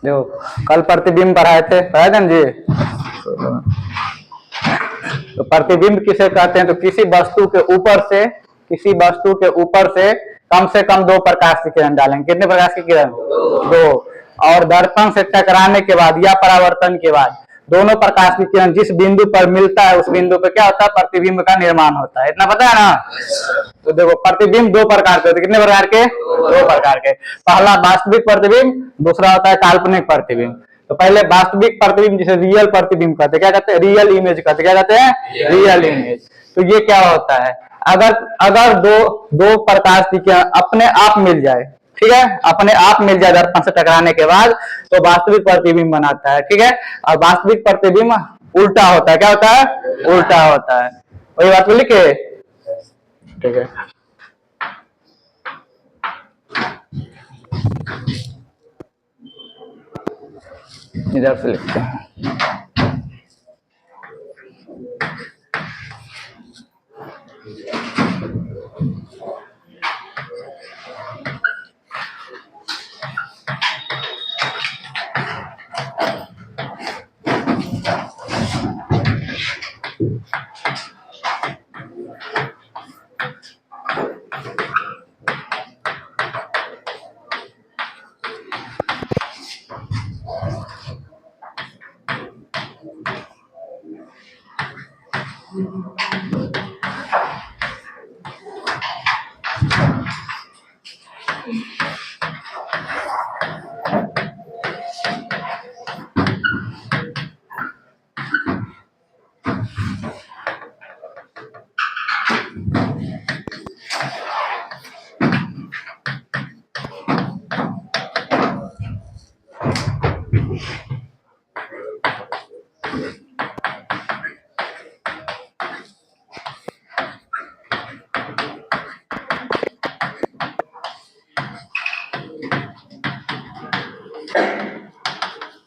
देखो कल प्रतिबिंब पढ़ाए थे ना जी। तो प्रतिबिंब किसे कहते हैं? तो किसी वस्तु के ऊपर से कम दो प्रकाश की किरण डालेंगे। कितने प्रकाश की किरण? दो। और दर्पण से टकराने के बाद या परावर्तन के बाद दोनों प्रकाश की किरण जिस बिंदु पर मिलता है उस बिंदु पर क्या होता है? प्रतिबिंब का निर्माण होता है। इतना पता है ना? तो देखो प्रतिबिंब दो प्रकार के होते हैं। कितने प्रकार के? दो प्रकार के। पहला वास्तविक प्रतिबिंब, दूसरा होता है काल्पनिक प्रतिबिंब। तो पहले वास्तविक प्रतिबिंब जिसे रियल प्रतिबिंब कहते हैं, क्या कहते हैं? रियल इमेज कहते हैं। क्या कहते हैं? Real image. तो ये क्या होता है? अगर दो प्रकाश की किरण अपने आप मिल जाए, ठीक है, अपने आप मिल जाए दर्पण से टकराने के बाद, तो वास्तविक प्रतिबिंब बनाता है। ठीक है। और वास्तविक प्रतिबिंब उल्टा होता है। क्या होता है? उल्टा होता है। वही बात बोली के? ठीक है। इधर से लिखते हैं।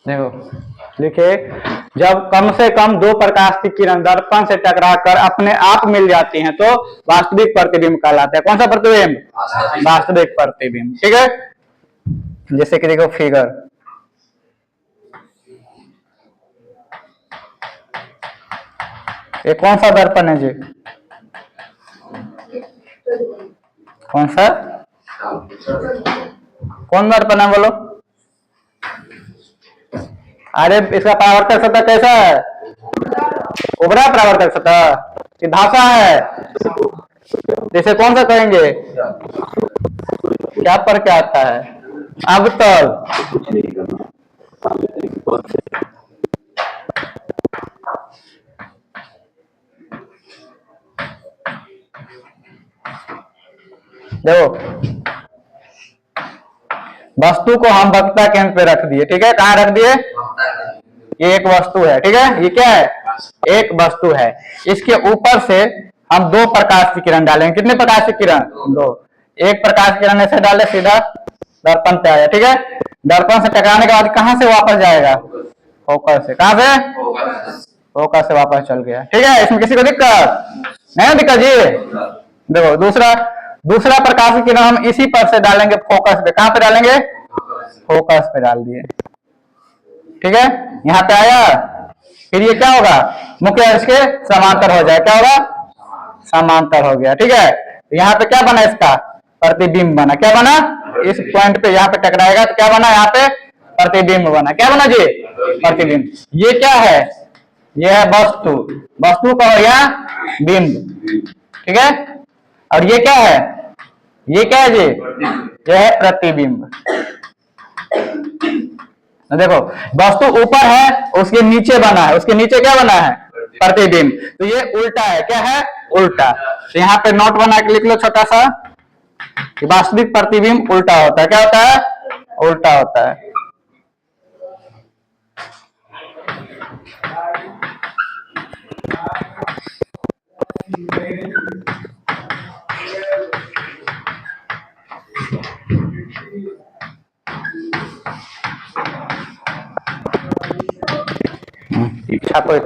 देखो लिखे, जब कम से कम दो प्रकाश की किरण दर्पण से टकराकर अपने आप मिल जाती हैं तो वास्तविक प्रतिबिंब कहलाता है। कौन सा प्रतिबिंब? वास्तविक प्रतिबिंब। ठीक है। जैसे कि देखो फिगर, ये कौन सा दर्पण है जी? कौन सा? कौन दर्पण है बोलो? अरे इसका परावर्तक सतह कैसा है? उभरा परावर्तक सतह कि धासा है? जैसे कौन सा कहेंगे? क्या पर क्या आता है? अवतल। देखो वस्तु को हम वक्रता केंद्र पे रख दिए। ठीक है। कहाँ रख दिए? ये एक वस्तु है। ठीक है। ये क्या है? एक वस्तु है। इसके ऊपर से हम दो प्रकाश की किरण डालेंगे। कितने प्रकाश की किरण? दो। एक प्रकाश की किरण ऐसे डाले, सीधा दर्पण पे आया। ठीक है। दर्पण से टकराने के बाद कहां से वापस जाएगा? फोकस से। कहां से? फोकस से वापस चल गया। ठीक है। इसमें किसी को दिक्कत नहीं? दिक्कत जी। देखो दूसरा प्रकाश की किरण हम इसी पर से डालेंगे फोकस पे। कहां पे डालेंगे? फोकस पे डाल दिए। ठीक है। यहाँ पे आया, फिर ये क्या होगा? मुख्य इसके समांतर हो जाए। क्या होगा? समांतर हो गया। ठीक है। यहाँ पे क्या बना? इसका प्रतिबिंब बना। क्या बना? इस पॉइंट पे यहाँ पे टकराएगा तो क्या बना? यहाँ पे प्रतिबिंब बना। क्या बना जी? प्रतिबिंब। ये क्या है? ये है वस्तु। वस्तु का हो या बिंब। ठीक है। और ये क्या है? ये क्या है जी? ये है प्रतिबिंब। देखो वस्तु ऊपर है, उसके नीचे बना है, उसके नीचे क्या बना है? प्रतिबिंब। तो ये उल्टा है। क्या है? उल्टा। तो यहाँ पे नोट बना के लिख लो छोटा सा, वास्तविक प्रतिबिंब उल्टा होता है। क्या होता है? उल्टा होता है। इच्छा तो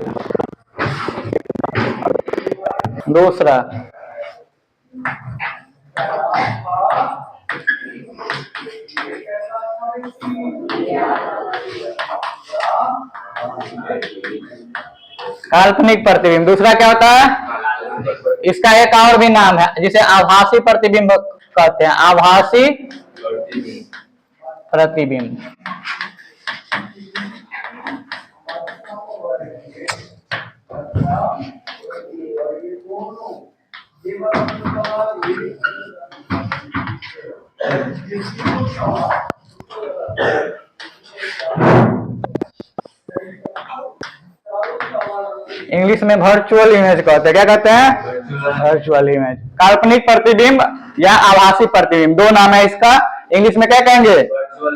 दूसरा काल्पनिक प्रतिबिंब। दूसरा क्या होता है? इसका एक और भी नाम है जिसे आभासी प्रतिबिंब कहते हैं, आभासी प्रतिबिंब। इंग्लिश में वर्चुअल इमेज कहते हैं। क्या कहते हैं? Virtual image. काल्पनिक प्रतिबिंब या आभासी प्रतिबिंब, दो नाम है इसका। इंग्लिश में क्या कहेंगे?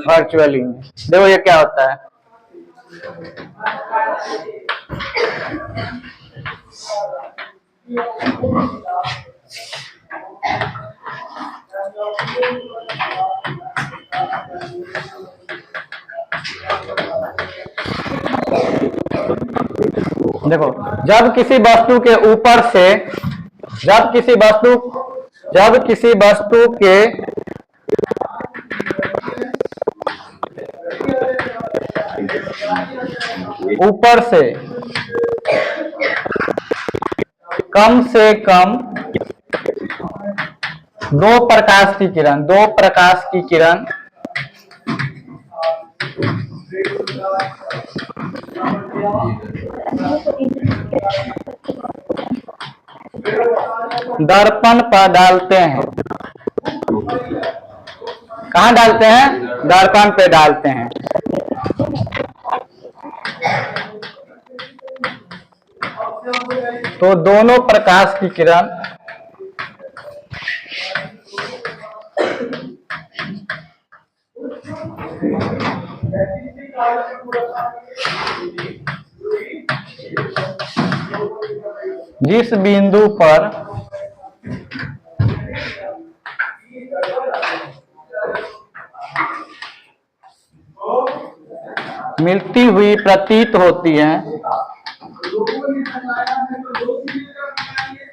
Virtual image. देखो ये क्या होता है। देखो, जब किसी वस्तु के ऊपर से, जब किसी वस्तु के ऊपर से कम दो प्रकाश की किरण दर्पण पर डालते हैं। कहाँ डालते हैं? दर्पण पे डालते हैं। तो दोनों प्रकाश की किरण जिस बिंदु पर मिलती हुई प्रतीत होती है,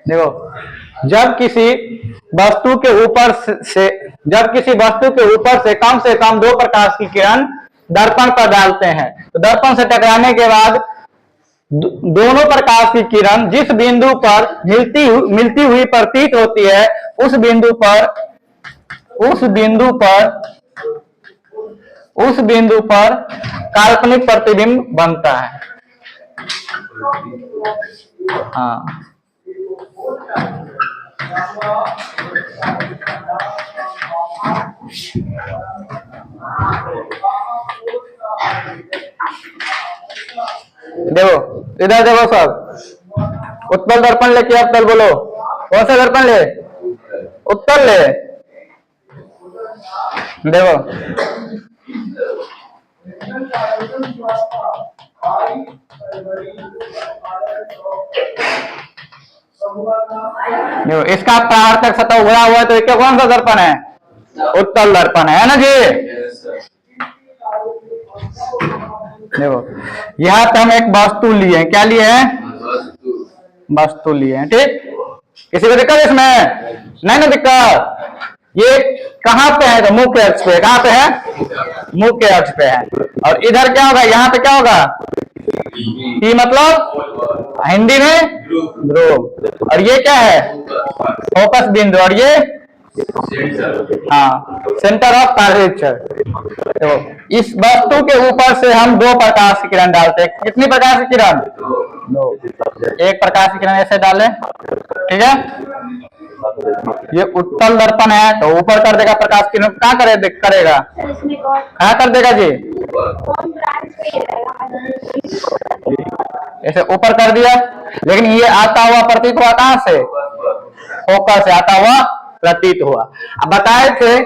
देखो, जब किसी वस्तु के ऊपर से कम दो प्रकाश की किरण दर्पण पर डालते हैं, तो दर्पण से टकराने के बाद दोनों प्रकाश की किरण जिस बिंदु पर मिलती हुई प्रतीत होती है, उस बिंदु पर काल्पनिक प्रतिबिंब बनता है। हाँ, देखो इधर देखो सब, उत्तल दर्पण लेके अवतल बोलो। कौन सा दर्पण ले? उत्तल ले। देखो इसका परावर्तक सतह उभरा हुआ है, तो क्या कौन सा दर्पण है? उत्तल दर्पण है ना जी। देखो यहाँ पे हम एक वस्तु लिए हैं। क्या लिए हैं? वस्तु लिए हैं, ठीक। किसी को दिक्कत इसमें? नहीं ना दिक्कत। ये कहाँ पे है? तो मुख्य अक्ष पे। कहाँ पे है? मुख्य अक्ष पे है। और इधर क्या होगा? यहाँ पे क्या होगा? ई मतलब हिंदी में ध्रुव। और ये क्या है? फोकस बिंदु। और ये हाँ, सेंटर ऑफ कर्वेचर। तो इस वस्तु के ऊपर से हम दो प्रकाश की किरण डालते हैं। कितनी प्रकाश की किरण? दो। एक प्रकाश की किरण ऐसे डालें, ठीक है। ये उत्तल दर्पण है तो ऊपर कर देगा प्रकाश की किरण। कहाँ करेगा? कहाँ कर देगा जी? ऐसे ऊपर कर दिया। लेकिन ये आता हुआ प्रतीत हुआ कहाँ से? फोकस से आता हुआ प्रतीत हुआ। अब बताए थे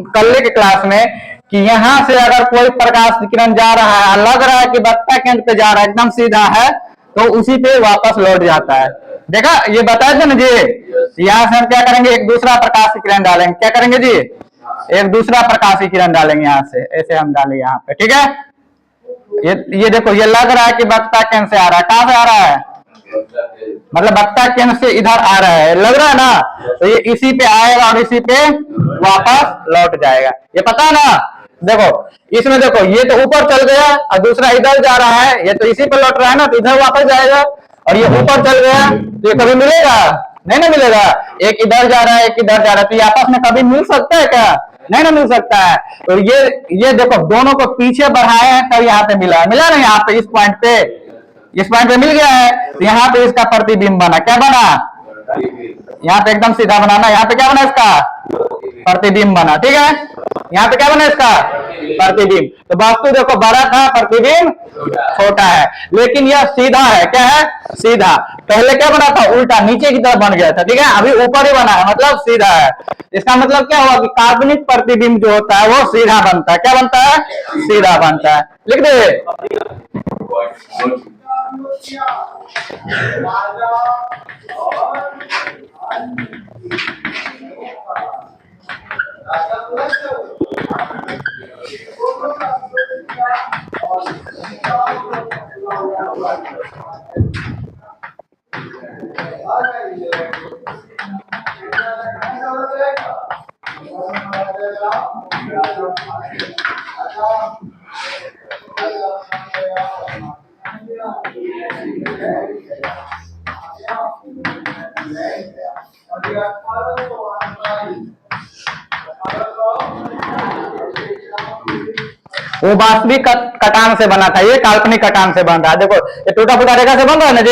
कल के क्लास में कि यहाँ से अगर कोई प्रकाश किरण जा रहा है, लग रहा है कि वक्ता केंद्र पे जा रहा है, एकदम सीधा है, तो उसी पे वापस लौट जाता है। देखा, ये बताए थे ना जी। यहाँ से हम क्या करेंगे? एक दूसरा प्रकाश की किरण डालेंगे। क्या करेंगे जी? एक दूसरा प्रकाश की किरण डालेंगे। यहाँ से ऐसे हम डालेंगे यहाँ पे, ठीक है। ये देखो, ये लग रहा है कि वक्ता केंद्र से आ रहा है। कहाँ से आ रहा है? मतलब वक्ता केंद्र से इधर आ रहा है, लग रहा है ना। तो ये इसी पे आएगा और इसी पे वापस लौट जाएगा। ये पता है ना। देखो इसमें देखो ये तो ऊपर चल गया और दूसरा इधर जा रहा है, ये तो इसी पर लौट रहा है ना, तो इधर वापस जाएगा। और ये ऊपर चल गया तो ये कभी मिलेगा नहीं ना मिलेगा। एक इधर जा रहा है एक इधर जा रहा है, तो ये आपस में कभी मिल सकता है क्या? नहीं ना मिल सकता है। तो ये देखो दोनों को पीछे बढ़ाए हैं तब यहाँ पे मिला मिला ना, यहाँ पे इस पॉइंट पे मिल गया है। तो यहाँ पे इसका प्रतिबिंब बना, क्या बना? यहाँ पे एकदम सीधा बनाना, यहाँ पे क्या बना इसका? प्रतिबिंब बना, ठीक है। यहाँ पे क्या बना इसका? प्रतिबिंब। तो वस्तु देखो बड़ा था, प्रतिबिंब छोटा है, लेकिन यह सीधा है। क्या है? सीधा। पहले क्या बना था? उल्टा, नीचे की तरफ बन गया था, ठीक है। अभी ऊपर ही बना है, मतलब सीधा है। इसका मतलब क्या हुआ कि काल्पनिक प्रतिबिंब जो होता है वो सीधा बनता है। क्या बनता है? सीधा बनता है। लिख दे। वो वास्तविक कटान से बना था, ये काल्पनिक कटान से बन रहा है। देखो ये टूटा फूटा रेखा से बन रहा है ना जी,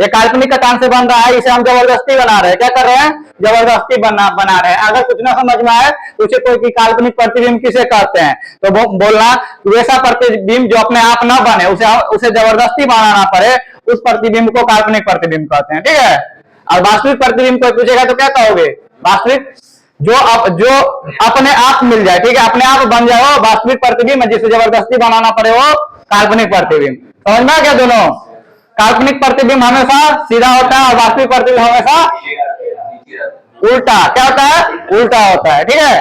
ये काल्पनिक कटान से बन रहा है। इसे हम जबरदस्ती बना रहे हैं। क्या कर रहे हैं? जबरदस्ती बना रहे हैं। अगर कुछ ना समझ में आए तो उसे कोई की काल्पनिक प्रतिबिंब किसे कहते हैं, तो वो बोलना वैसा प्रतिबिंब जो अपने आप ना बने, उसे जबरदस्ती बनाना पड़े, उस प्रतिबिंब को काल्पनिक प्रतिबिंब कहते हैं, ठीक है। और वास्तविक प्रतिबिंब कोई पूछेगा तो क्या कहोगे? वास्तविक जो अपने आप मिल जाए, ठीक है, अपने आप बन जाए वो वास्तविक प्रतिबिंब, जिसे जबरदस्ती बनाना पड़े वो काल्पनिक प्रतिबिंब। समझ में आ गया दोनों? काल्पनिक प्रतिबिंब हमेशा सीधा होता है और वास्तविक प्रतिबिंब हमेशा उल्टा। क्या होता है? उल्टा होता है, ठीक है।